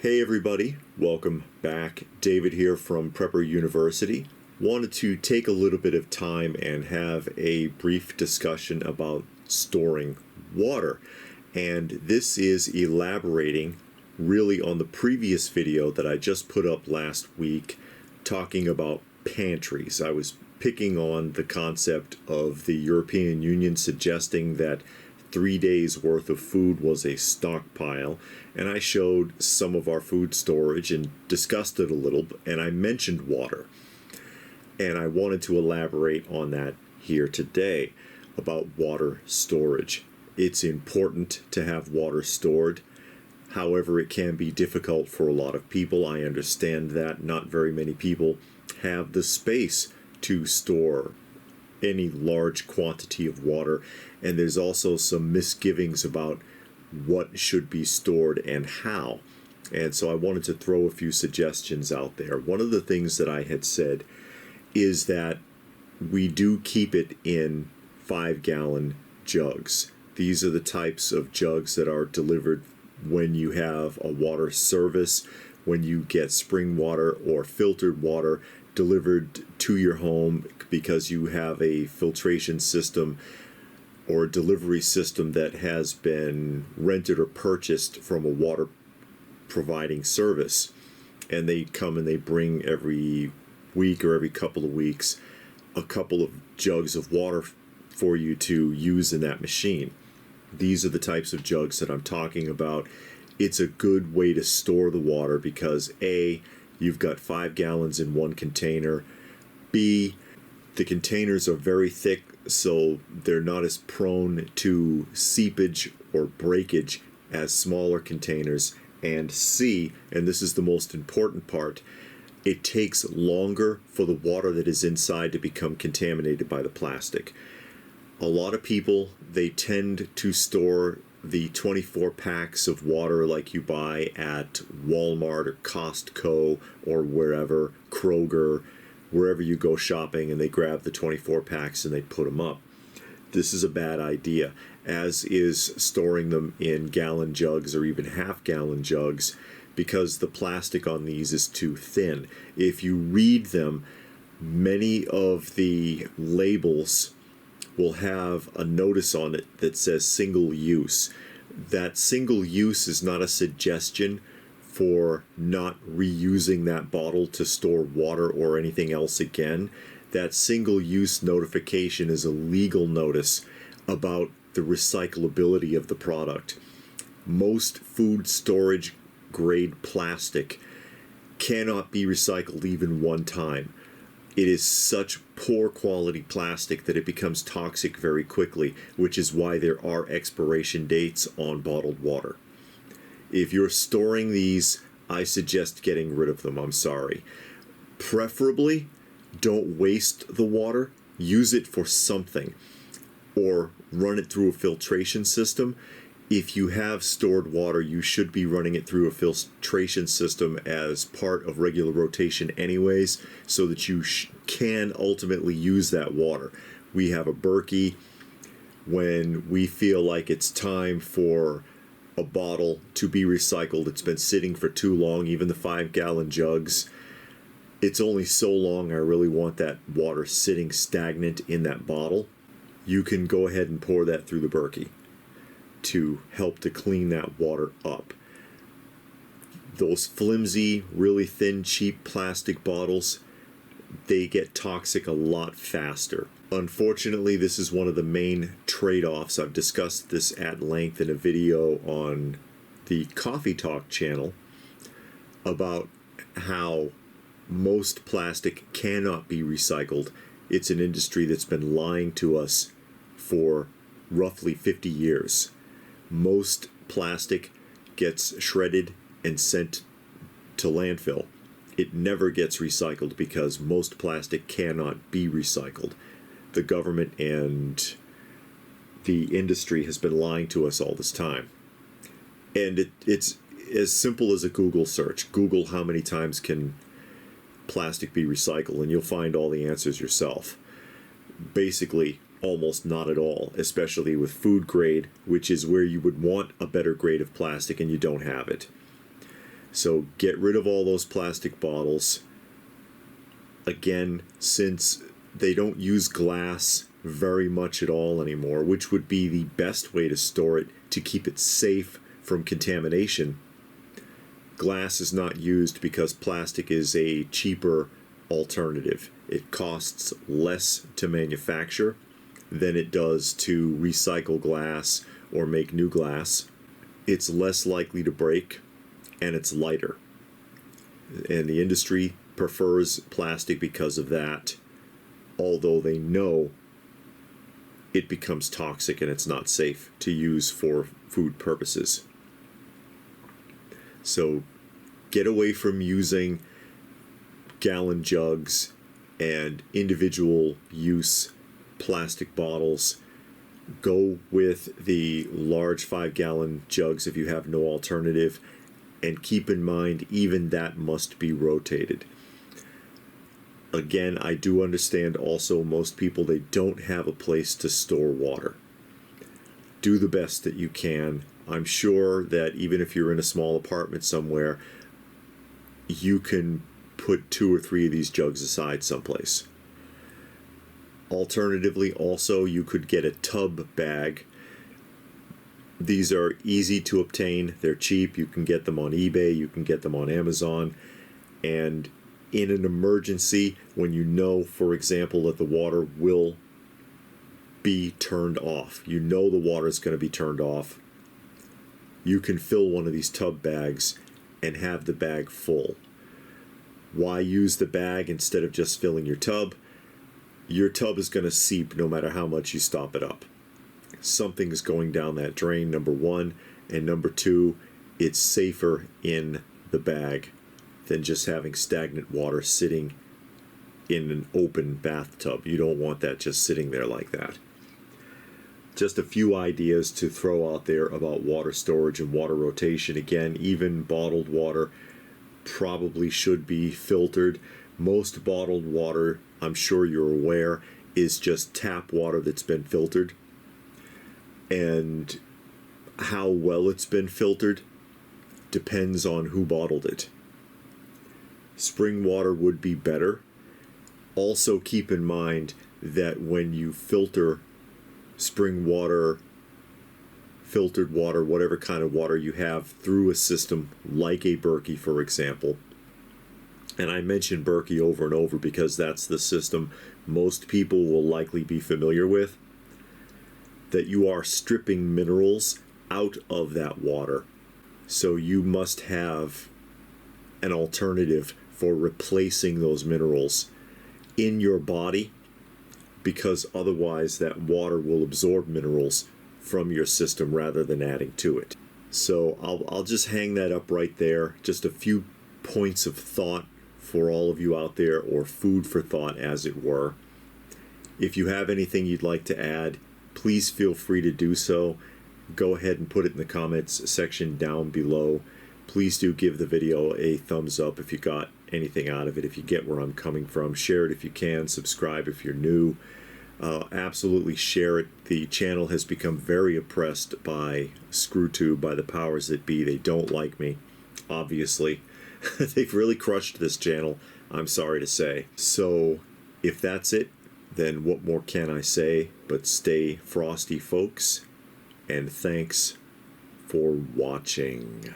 Hey everybody, welcome back. David here from Prepper University. Wanted to take a little bit of time and have a brief discussion about storing water. And this is elaborating really on the previous video that I just put up last week talking about pantries. I was picking on the concept of the European Union suggesting that 3 days worth of food was a stockpile, and I showed some of our food storage and discussed it a little, and I mentioned water. And I wanted to elaborate on that here today about water storage. It's important to have water stored. However, it can be difficult for a lot of people. I understand that not very many people have the space to store any large quantity of water, and there's also some misgivings about what should be stored and how. And so I wanted to throw a few suggestions out there. One of the things that I had said is that we do keep it in 5-gallon jugs. These are the types of jugs that are delivered when you have a water service, when you get spring water or filtered water delivered to your home because you have a filtration system or a delivery system that has been rented or purchased from a water providing service. And they come and they bring every week or every couple of weeks a couple of jugs of water for you to use in that machine. These are the types of jugs that I'm talking about. It's a good way to store the water because A, you've got 5 gallons in one container. B, the containers are very thick, so they're not as prone to seepage or breakage as smaller containers. And C, and this is the most important part, it takes longer for the water that is inside to become contaminated by the plastic. A lot of people, they tend to store the 24 packs of water like you buy at Walmart or Costco or wherever, Kroger, wherever you go shopping, and they grab the 24 packs and they put them up. This is a bad idea, as is storing them in gallon jugs or even half-gallon jugs, because the plastic on these is too thin. If you read them, many of the labels will have a notice on it that says single use. That single use is not a suggestion for not reusing that bottle to store water or anything else again. That single use notification is a legal notice about the recyclability of the product. Most food storage grade plastic cannot be recycled even one time. It is such poor quality plastic that it becomes toxic very quickly, which is why there are expiration dates on bottled water. If you're storing these, I suggest getting rid of them. I'm sorry. Preferably, don't waste the water. Use it for something, or run it through a filtration system. If you have stored water, you should be running it through a filtration system as part of regular rotation anyways, so that you can ultimately use that water. We have a Berkey. When we feel like it's time for a bottle to be recycled, it's been sitting for too long, even the 5-gallon jugs, it's only so long I really want that water sitting stagnant in that bottle, you can go ahead and pour that through the Berkey to help to clean that water up. Those flimsy, really thin, cheap plastic bottles, they get toxic a lot faster. Unfortunately, this is one of the main trade-offs. I've discussed this at length in a video on the Coffee Talk channel about how most plastic cannot be recycled. It's an industry that's been lying to us for roughly 50 years. Most plastic gets shredded and sent to landfill. It never gets recycled because most plastic cannot be recycled. The government and the industry has been lying to us all this time. And it's as simple as a Google search. Google how many times can plastic be recycled, and you'll find all the answers yourself. Basically, almost not at all, especially with food grade, which is where you would want a better grade of plastic and you don't have it. So get rid of all those plastic bottles. Again, since they don't use glass very much at all anymore, which would be the best way to store it to keep it safe from contamination, glass is not used because plastic is a cheaper alternative. It costs less to manufacture than it does to recycle glass or make new glass. It's less likely to break, and it's lighter. And the industry prefers plastic because of that, although they know it becomes toxic and it's not safe to use for food purposes. So get away from using gallon jugs and individual use plastic bottles. Go with the large 5-gallon jugs if you have no alternative, and keep in mind even that must be rotated. Again, I do understand also most people, they don't have a place to store water. Do the best that you can. I'm sure that even if you're in a small apartment somewhere, you can put 2 or 3 of these jugs aside someplace. Alternatively, also, you could get a tub bag. These are easy to obtain. They're cheap. You can get them on eBay. You can get them on Amazon. And in an emergency, when you know, for example, that the water will be turned off, you know the water is going to be turned off, you can fill one of these tub bags and have the bag full. Why use the bag instead of just filling your tub? Your tub is going to seep no matter how much you stop it up. Something's going down that drain, number one. And number two, it's safer in the bag than just having stagnant water sitting in an open bathtub. You don't want that just sitting there like that. Just a few ideas to throw out there about water storage and water rotation. Again, even bottled water probably should be filtered. Most bottled water, I'm sure you're aware, is just tap water that's been filtered. And how well it's been filtered depends on who bottled it. Spring water would be better. Also keep in mind that when you filter spring water, filtered water, whatever kind of water you have through a system like a Berkey, for example, and I mention Berkey over and over because that's the system most people will likely be familiar with, that you are stripping minerals out of that water. So you must have an alternative for replacing those minerals in your body, because otherwise that water will absorb minerals from your system rather than adding to it. So I'll just hang that up right there. Just a few points of thought for all of you out there, or food for thought as it were. If you have anything you'd like to add, please feel free to do so. Go ahead and put it in the comments section down below. Please do give the video a thumbs up if you got anything out of it, if you get where I'm coming from. Share it if you can. Subscribe if you're new. Absolutely share it. The channel has become very oppressed by ScrewTube, by the powers that be. They don't like me, obviously. They've really crushed this channel, I'm sorry to say. So if that's it, then what more can I say but stay frosty, folks, and thanks for watching.